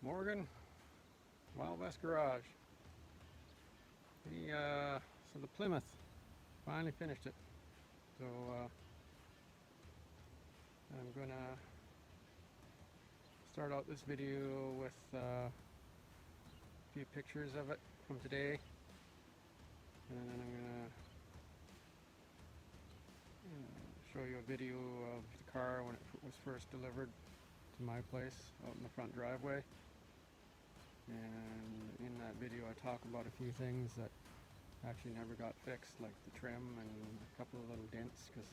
Morgan, Wild West Garage. So the Plymouth, finally finished it. So I'm gonna start out this video with a few pictures of it from today, and then I'm gonna show you a video of the car when it was first delivered to my place out in the front driveway. And in that video I talk about a few things that actually never got fixed, like the trim and a couple of little dents, because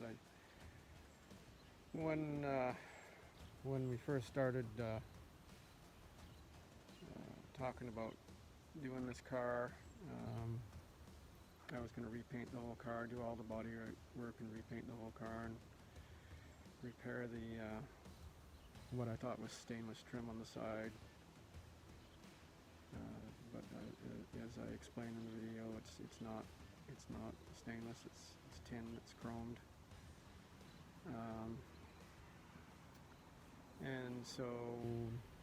when we first started talking about doing this car, I was going to repaint the whole car, do all the body work and repaint the whole car and repair the what I thought was stainless trim on the side. But as I explained in the video, it's not stainless. It's tin. It's chromed. And so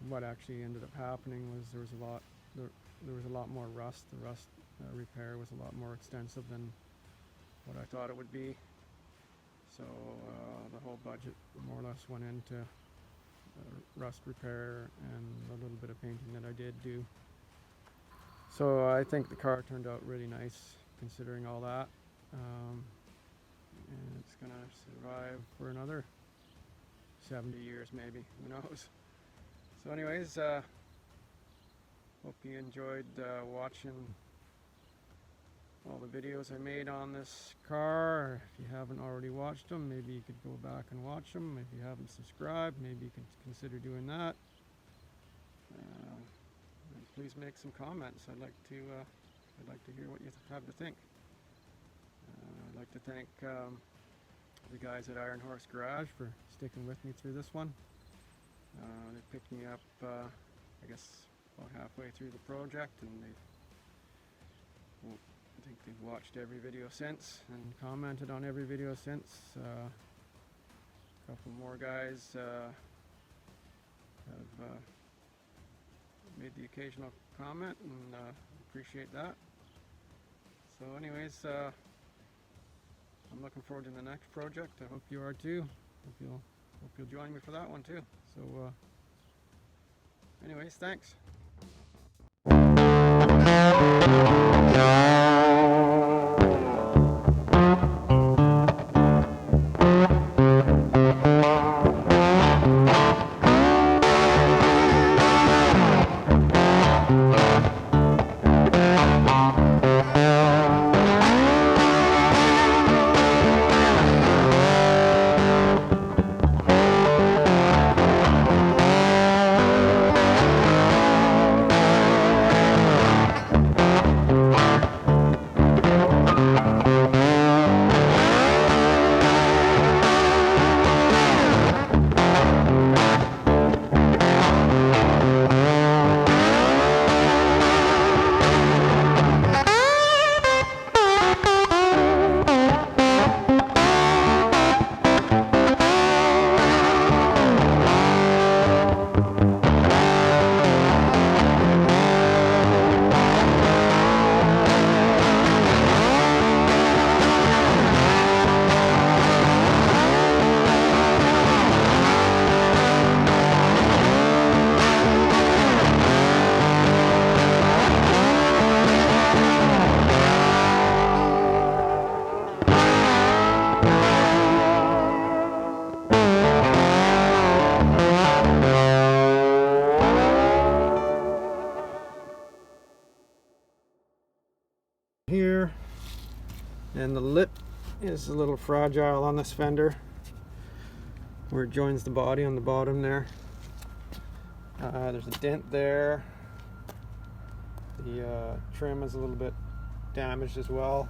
what actually ended up happening was there was a lot more rust. The rust repair was a lot more extensive than what I thought it would be. So the whole budget more or less went into rust repair and a little bit of painting that I did do. So I think the car turned out really nice considering all that, and it's gonna survive for another 70 years maybe, who knows. So anyways, hope you enjoyed watching all the videos I made on this car. If you haven't already watched them, maybe you could go back and watch them. If you haven't subscribed, maybe you could consider doing that. Please make some comments. I'd like to hear what you have to think. I'd like to thank the guys at Iron Horse Garage for sticking with me through this one. They picked me up, I guess, about halfway through the project, and I think they've watched every video since and commented on every video since. A couple more guys have made the occasional comment, and appreciate that. So anyways, I'm looking forward to the next project. I hope you are too. Hope you'll join me for that one too. So anyways, thanks. Here, and the lip is a little fragile on this fender where it joins the body on the bottom there. There's a dent there. The trim is a little bit damaged as well.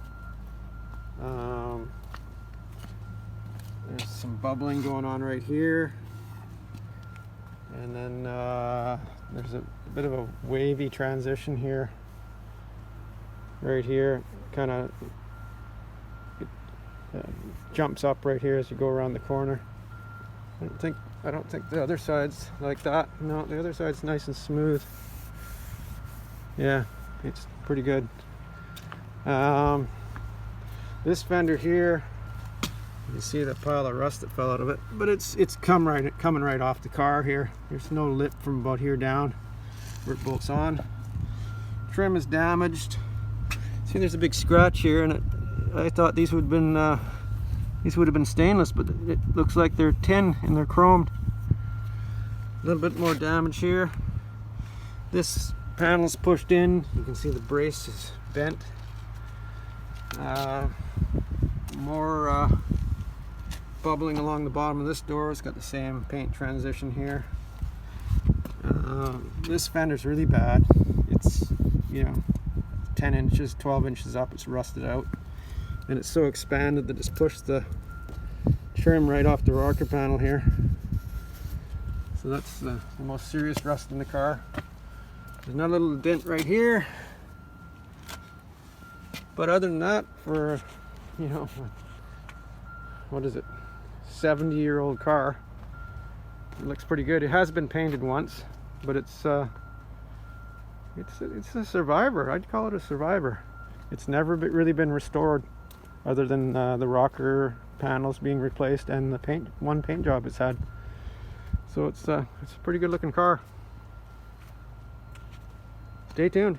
There's some bubbling going on right here, and then there's a bit of a wavy transition here. Right here, kind of jumps up right here as you go around the corner. I don't think I don't think the other side's like that. No, the other side's nice and smooth. Yeah, it's pretty good. This fender here, you see the pile of rust that fell out of it, but it's coming right off the car here. There's no lip from about here down where it bolts on. Trim is damaged. See, there's a big scratch here, and I thought these would have been stainless, but it looks like they're tin and they're chromed. A little bit more damage here. This panel's pushed in. You can see the brace is bent. More bubbling along the bottom of this door. It's got the same paint transition here. This fender's really bad. It's, 10 inches, 12 inches up. It's rusted out. And it's so expanded that it's pushed the trim right off the rocker panel here. So that's the most serious rust in the car. There's another little dent right here. But other than that, for, what is it, 70-year-old car, it looks pretty good. It has been painted once, but it's a survivor. I'd call it a survivor. It's never really been restored, other than the rocker panels being replaced and the one paint job it's had. So it's a pretty good looking car. Stay tuned.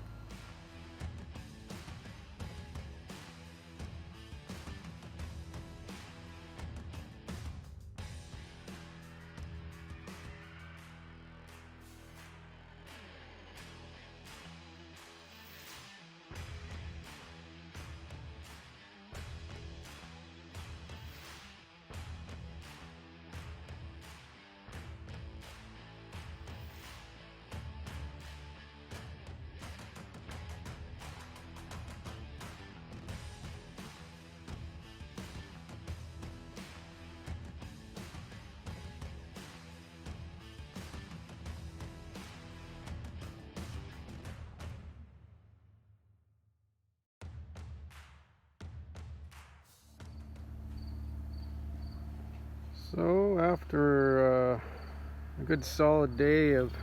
So after a good solid day of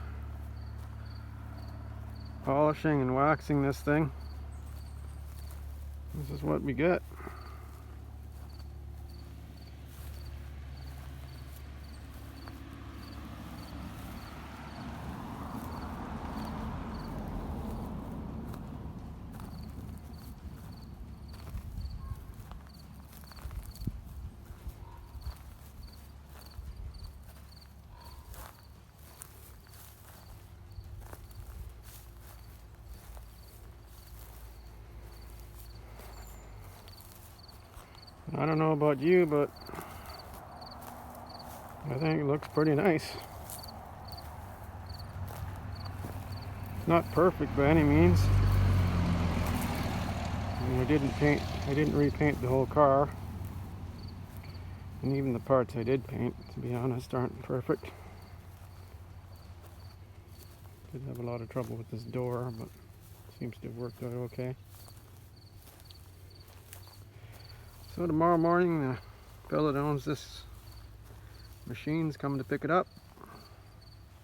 polishing and waxing this thing, this is what we get. I don't know about you, but I think it looks pretty nice. It's not perfect by any means. I didn't repaint the whole car. And even the parts I did paint, to be honest, aren't perfect. Did have a lot of trouble with this door, but it seems to have worked out okay. So tomorrow morning, the fellow that owns this machine's coming to pick it up,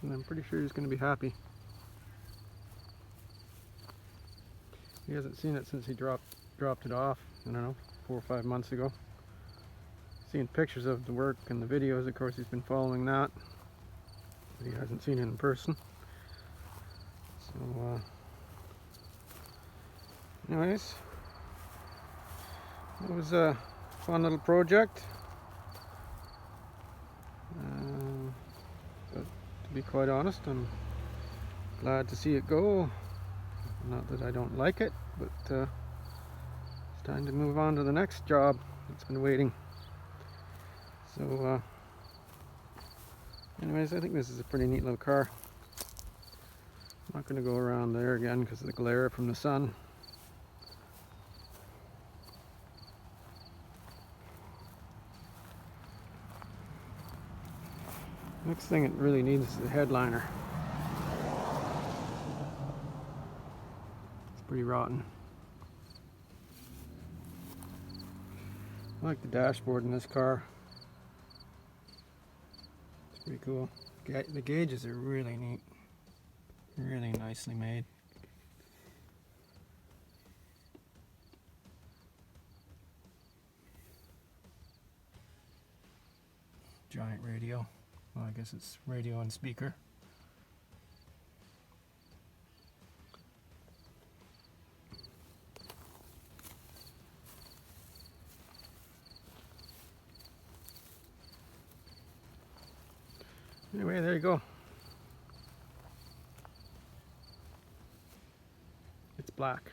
and I'm pretty sure he's going to be happy. He hasn't seen it since he dropped it off, I don't know, 4 or 5 months ago. Seen pictures of the work and the videos, of course he's been following that, but he hasn't seen it in person. So anyways, it was a fun little project, but to be quite honest, I'm glad to see it go. Not that I don't like it, but it's time to move on to the next job that's been waiting. So anyways, I think this is a pretty neat little car. I'm not going to go around there again because of the glare from the sun. Next thing it really needs is the headliner. It's pretty rotten. I like the dashboard in this car. It's Pretty cool. The gauges are really neat. Really nicely made. Giant radio. Well, I guess it's radio and speaker. Anyway, there you go. It's black.